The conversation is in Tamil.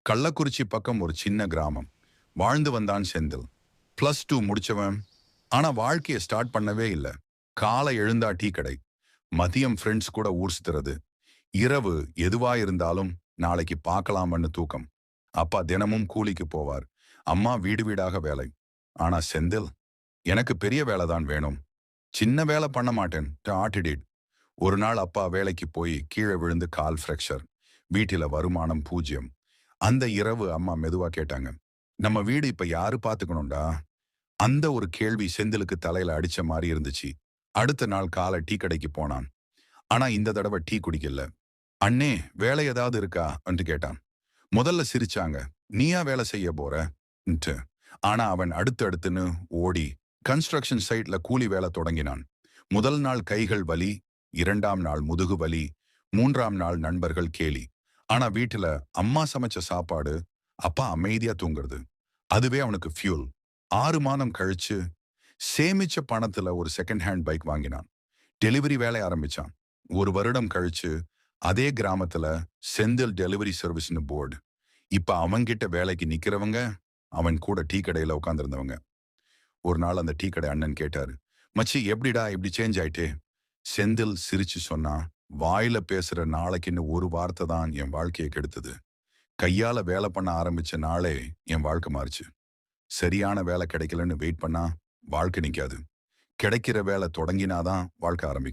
கள்ளக்குறிச்சி பக்கம் ஒரு சின்ன கிராமம். வாழ்ந்து வந்தான் செந்தில். +2 முடிச்சவன். ஆனா வாழ்க்கையை ஸ்டார்ட் பண்ணவே இல்லை. காலை எழுந்தா டீ கடை, மதியம் ஃப்ரெண்ட்ஸ் கூட ஊர் சுத்துறது, இரவு எதுவா இருந்தாலும் நாளைக்கு பார்க்கலாம்னு தூக்கம். அப்பா தினமும் கூலிக்கு போவார், அம்மா வீடு வீடாக வேலை. ஆனா செந்தில், எனக்கு பெரிய வேலை தான் வேணும், சின்ன வேலை பண்ண மாட்டேன் ஆட்டிடியூட். ஒரு நாள் அப்பா வேலைக்கு போய் கீழே விழுந்து கால் ஃப்ராக்சர். வீட்டில வருமானம் 0. அந்த இரவு அம்மா மெதுவா கேட்டாங்க, நம்ம வீடு இப்ப யாரு பாத்துக்கணும்டா? அந்த ஒரு கேள்வி செந்திலுக்கு தலையில அடிச்ச மாதிரி இருந்துச்சு. அடுத்த நாள் காலை டீ கடைக்கு போனான். ஆனா இந்த தடவை டீ குடிக்கல. அண்ணே, வேலை ஏதாவது இருக்கா என்று கேட்டான். முதல்ல சிரிச்சாங்க. நீயா வேலை செய்ய போற ன்ட்டு. ஆனா அவன் அடுத்தடுத்துன்னு ஓடி கன்ஸ்ட்ரக்ஷன் சைட்ல கூலி வேலை தொடங்கினான். முதல் நாள் கைகள் வலி, 2ஆம் நாள் முதுகு வலி, 3ஆம் நாள் நண்பர்கள் கேலி. ஆனா வீட்டுல அம்மா சமைச்ச சாப்பாடு, அப்பா அமைதியா தூங்குறது, அதுவே அவனுக்கு ஃபியூல். 6 மாதம் கழிச்சு சேமிச்ச பணத்துல ஒரு செகண்ட் ஹேண்ட் பைக் வாங்கினான். டெலிவரி வேலை ஆரம்பிச்சான். 1 வருடம் கழிச்சு அதே கிராமத்துல செந்தில் டெலிவரி சர்வீஸ்னு போர்டு. இப்ப அவன்கிட்ட வேலைக்கு நிக்கிறவங்க, அவன் கூட டீ கடையில உட்கார்ந்திருந்தவங்க. ஒரு நாள் அந்த டீ கடை அண்ணன் கேட்டாரு, மச்சி எப்படிடா இப்படி சேஞ்ச் ஆயிட்டே? செந்தில் சிரிச்சு சொன்னா, வாயில பேசுற நாளைக்குன்னு ஒரு வார்த்தை தான் என் வாழ்க்கையை கெடுத்தது. கையால வேலை பண்ண ஆரம்பிச்ச நாளே என் வாழ்க்கை மாறுச்சு. சரியான வேலை கிடைக்கலன்னு வெயிட் பண்ணா வாழ்க்கை நிக்காது. கிடைக்கிற வேலை தொடங்கினாதான் வாழ்க்கை ஆரம்பிக்கும்.